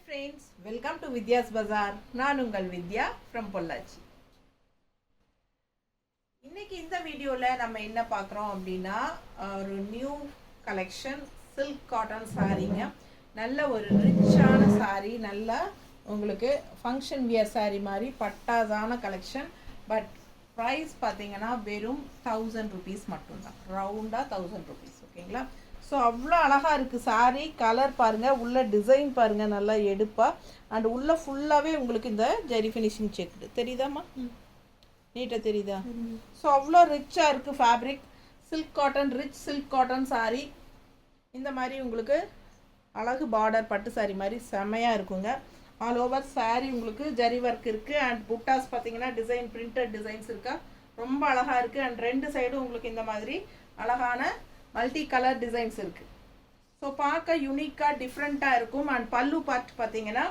friends, welcome to Vidya's Bazaar. நான் உங்கள் வித்யா from Pollachi. இன்னைக்கு இந்த வீடியோல நம்ம என்ன பார்க்குறோம் அப்படின்னா ஒரு நியூ கலெக்ஷன் silk cotton சாரீங்க. நல்ல ஒரு ரிச்சான சாரீ, நல்ல உங்களுக்கு ஃபங்க்ஷன் வியர் சாரீ மாதிரி பட்டாசான கலெக்ஷன். பட் ப்ரைஸ் பார்த்தீங்கன்னா வெறும் 1000 rupees மட்டும்தான், ரவுண்டாக 1000 rupees. ஓகேங்களா? ஸோ அவ்வளோ அழகாக இருக்குது சாரீ. கலர் பாருங்கள், உள்ள டிசைன் பாருங்கள், நல்லா எடுப்பா. அண்ட் உள்ளே ஃபுல்லாகவே உங்களுக்கு இந்த ஜெரி ஃபினிஷிங் செக்குடு தெரியுதாம்மா? நீட்டாக தெரியுதா? ஸோ அவ்வளோ ரிச்சாக இருக்குது fabric. Silk cotton, rich silk cotton sari. இந்த மாதிரி உங்களுக்கு அழகு பார்டர் பட்டு சாரீ மாதிரி செமையாக இருக்குங்க. ஆல் ஓவர் சாரீ உங்களுக்கு ஜரி ஒர்க் இருக்குது. அண்ட் புட்டாஸ் பார்த்தீங்கன்னா டிசைன் பிரிண்டட் டிசைன்ஸ் இருக்கா, ரொம்ப அழகாக இருக்குது. அண்ட் ரெண்டு சைடும் உங்களுக்கு இந்த மாதிரி அழகான மல்டி கலர் டிசைன்ஸ் இருக்குது. ஸோ பார்க்க யூனிக்காக டிஃப்ரெண்ட்டாக இருக்கும். அண்ட் பல்லு பார்ட் பார்த்தீங்கன்னா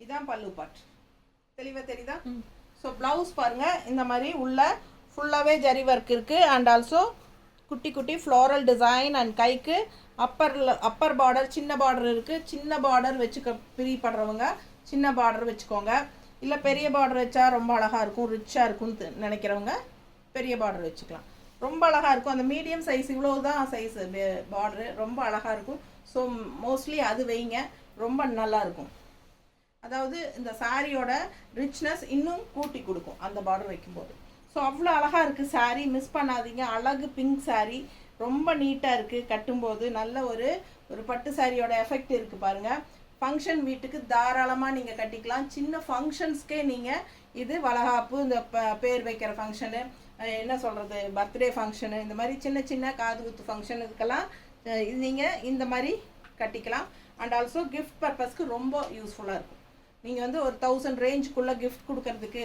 இதான் பல்லு பார்ட், தெளிவாக தெரியுதா? ஸோ ப்ளவுஸ் பாருங்கள், இந்த மாதிரி உள்ள ஃபுல்லாகவே ஜரி ஒர்க் இருக்குது. அண்ட் ஆல்சோ குட்டி குட்டி ஃப்ளோரல் டிசைன். அண்ட் கைக்கு அப்பர் பார்டர், சின்ன பார்டர் இருக்குது. சின்ன பார்டர் வச்சுக்க பிரியப்படுறவங்க சின்ன பார்டர் வச்சுக்கோங்க. இல்லை பெரிய பார்டர் வச்சா ரொம்ப அழகாக இருக்கும், ரிச்சாக இருக்கும்னு நினைக்கிறவங்க பெரிய பார்டர் வச்சுக்கலாம். ரொம்ப அழகாக இருக்கும். அந்த மீடியம் சைஸ் இவ்வளோ தான் சைஸ் பார்டரு, ரொம்ப அழகாக இருக்கும். ஸோ மோஸ்ட்லி அது வைங்க, ரொம்ப நல்லாயிருக்கும். அதாவது இந்த சாரியோட ரிச்னஸ் இன்னும் கூட்டி கொடுக்கும் அந்த பார்டர் வைக்கும்போது. ஸோ அவ்வளோ அழகாக இருக்குது சாரீ, மிஸ் பண்ணாதீங்க. அழகு பிங்க் சாரீ, ரொம்ப நீட்டாக இருக்குது. கட்டும்போது நல்ல ஒரு பட்டு சாரியோட எஃபெக்ட் இருக்குது பாருங்கள். ஃபங்க்ஷன் வீட்டுக்கு தாராளமாக நீங்கள் கட்டிக்கலாம். சின்ன ஃபங்க்ஷன்ஸ்க்கே நீங்கள் இது வளகாப்பு, இந்த பேர் வைக்கிற ஃபங்க்ஷனு, என்ன சொல்கிறது, பர்த்டே ஃபங்க்ஷனு, இந்த மாதிரி சின்ன சின்ன காது குத்து ஃபங்க்ஷன், இதுக்கெல்லாம் நீங்கள் இந்த மாதிரி கட்டிக்கலாம். அண்ட் ஆல்சோ கிஃப்ட் பர்பஸ்க்கு ரொம்ப யூஸ்ஃபுல்லாக இருக்கும். நீங்கள் ஒரு 1000 ரேஞ்சுக்குள்ளே கிஃப்ட் கொடுக்கறதுக்கு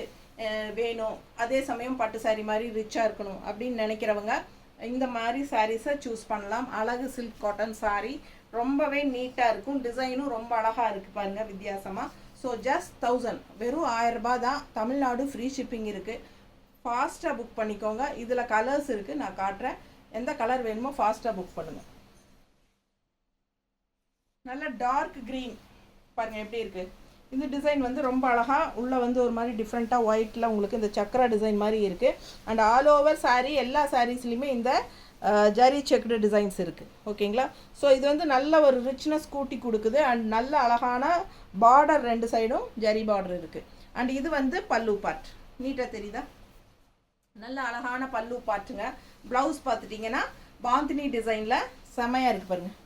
வேணும், அதே சமயம் பட்டு சாரீ மாதிரி ரிச்சாக இருக்கணும் அப்படின்னு நினைக்கிறவங்க இந்த மாதிரி சாரீஸை சூஸ் பண்ணலாம். அழகு சில்க் காட்டன் சாரீ, ரொம்பவே நீட்டாக இருக்கும். டிசைனும் ரொம்ப அழகாக இருக்குது பாருங்கள், வித்தியாசமாக. ஸோ ஜஸ்ட் 1000, வெறும் 1000 ரூபாய் தான். தமிழ்நாடு ஃப்ரீ ஷிப்பிங் இருக்குது. ஃபாஸ்ட்டாக புக் பண்ணிக்கோங்க. இதில் கலர்ஸ் இருக்குது, நான் காட்டுறேன். எந்த கலர் வேணுமோ ஃபாஸ்ட்டாக புக் பண்ணுங்கள். நல்ல டார்க் க்ரீன் பாருங்கள் எப்படி இருக்குது. இந்த டிசைன் ரொம்ப அழகாக உள்ளே ஒரு மாதிரி டிஃப்ரெண்ட்டாக ஒயிட்டில் உங்களுக்கு இந்த சக்கரா டிசைன் மாதிரி இருக்குது. அண்ட் ஆல் ஓவர் சாரீ, எல்லா சாரீஸ்லையுமே இந்த ஜரி செக்குடு டிசைன்ஸ் இருக்குது. ஓகேங்களா? ஸோ இது நல்ல ஒரு ரிச்னஸ் கூட்டி கொடுக்குது. அண்ட் நல்ல அழகான பார்டர், ரெண்டு சைடும் ஜரி பார்டர் இருக்குது. அண்ட் இது பல்லு பார்ட், நீட்டாக தெரியுதா? நல்ல அழகான பல்லு பார்ட்டுங்க. ப்ளவுஸ் பார்த்துட்டிங்கன்னா பாந்தினி டிசைனில் செமையாக இருக்குது பாருங்கள்.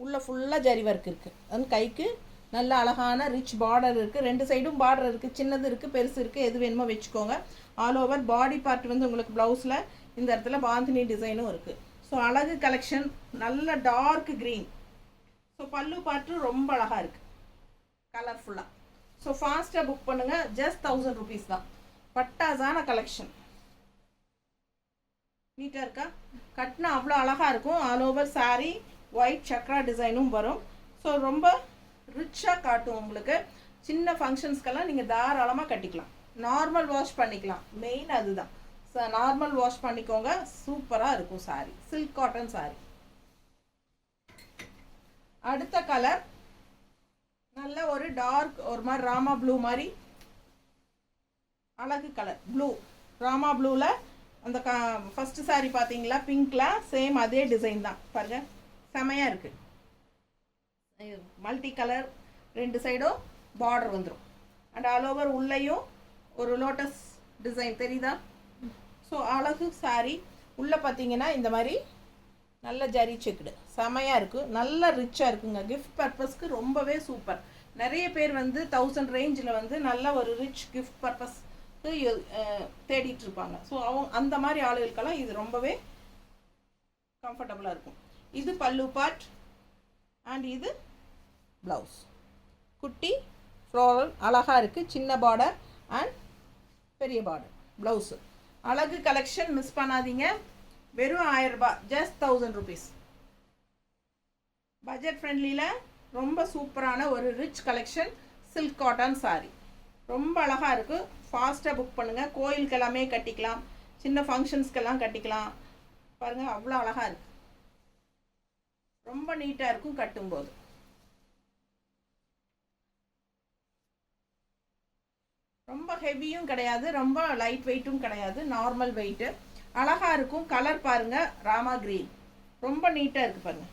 உள்ளே ஃபுல்லாக ஜரி ஒர்க் இருக்குது. அது கைக்கு நல்ல அழகான ரிச் பார்டர் இருக்குது. ரெண்டு சைடும் பார்டர் இருக்குது, சின்னது இருக்குது, பெருசு இருக்குது, எது வேணுமோ வச்சுக்கோங்க. ஆல் ஓவர் பாடி பார்ட் உங்களுக்கு ப்ளவுஸில் இந்த இடத்துல பாந்தினி டிசைனும் இருக்குது. ஸோ அழகு கலெக்ஷன், நல்ல டார்க் க்ரீன். ஸோ பல்லு பார்ட்டு ரொம்ப அழகாக இருக்குது, கலர்ஃபுல்லாக. ஸோ ஃபாஸ்ட்டாக புக் பண்ணுங்கள். ஜஸ்ட் 1000 rupees தான். பட்டாசான கலெக்ஷன், நீட்டாக இருக்கா? கட்டினா அவ்வளோ அழகாக இருக்கும். All over sari white Chakra டிசைனும் வரும். ஸோ ரொம்ப ரிச்சாக காட்டும் உங்களுக்கு. சின்ன ஃபங்க்ஷன்ஸ்க்கெல்லாம் நீங்கள் தாராளமாக கட்டிக்கலாம். நார்மல் வாஷ் பண்ணிக்கலாம், மெயின் அதுதான். ஸோ நார்மல் வாஷ் பண்ணிக்கோங்க, சூப்பராக இருக்கும் சாரீ. Silk cotton sari. அடுத்த கலர் நல்ல ஒரு டார்க், ஒரு மாதிரி ராமா ப்ளூ மாதிரி அழகு கலர். ப்ளூ, ராமா ப்ளூவில் அந்த ஃபஸ்ட்டு சாரீ பார்த்தீங்களா, பிங்க்கில் சேம் அதே டிசைன் தான் பாருங்கள், செமையாக இருக்குது. மல்டி கலர், ரெண்டு சைடும் பார்டர் வந்துடும். அண்ட் ஆல் ஓவர் உள்ளேயும் ஒரு லோட்டஸ் டிசைன் தெரியுதா? ஸோ அழகு சாரீ. உள்ளே பார்த்தீங்கன்னா இந்த மாதிரி நல்ல ஜரி செக்குடு, செமையாக இருக்குது, நல்ல ரிச்சாக இருக்குங்க. கிஃப்ட் பர்பஸ்க்கு ரொம்பவே சூப்பர். நிறைய பேர் 1000 ரேஞ்சில் நல்ல ஒரு ரிச் கிஃப்ட் பர்பஸ் தேடிட்டு இருப்பாங்க. ஸோ அந்த மாதிரி ஆளுகளுக்கெல்லாம் இது ரொம்பவே கம்ஃபர்டபுளாக இருக்கும். இது பல்லு பார்ட். அண்ட் இது ப்ளவுஸ், குட்டி ஃப்ளோரல் அழகாக இருக்குது. சின்ன பார்டர் அண்ட் பெரிய பார்டர் ப்ளவுஸு. அழகு கலெக்ஷன், மிஸ் பண்ணாதீங்க. வெறும் 1000 ரூபாய், ஜஸ்ட் 1000 rupees. பட்ஜெட் ஃப்ரெண்ட்லியில் ரொம்ப சூப்பரான ஒரு rich collection silk cotton sari, ரொம்ப அழகாக இருக்குது. ஃபாஸ்ட்டாக புக் பண்ணுங்கள். கோயிலுக்கு எல்லாமே கட்டிக்கலாம், சின்ன ஃபங்க்ஷன்ஸ்க்கெல்லாம் கட்டிக்கலாம். பாருங்கள் அவ்வளோ அழகாக இருக்குது. ரொம்ப நீட்டாக இருக்கும் கட்டும்போது. ரொம்ப ஹெவியும் கிடையாது, ரொம்ப லைட் வெயிட்டும் கிடையாது, நார்மல் வெயிட்டு. அழகாக இருக்கும். கலர் பாருங்கள், ராமா கிரீன் ரொம்ப நீட்டாக இருக்குது பாருங்கள்.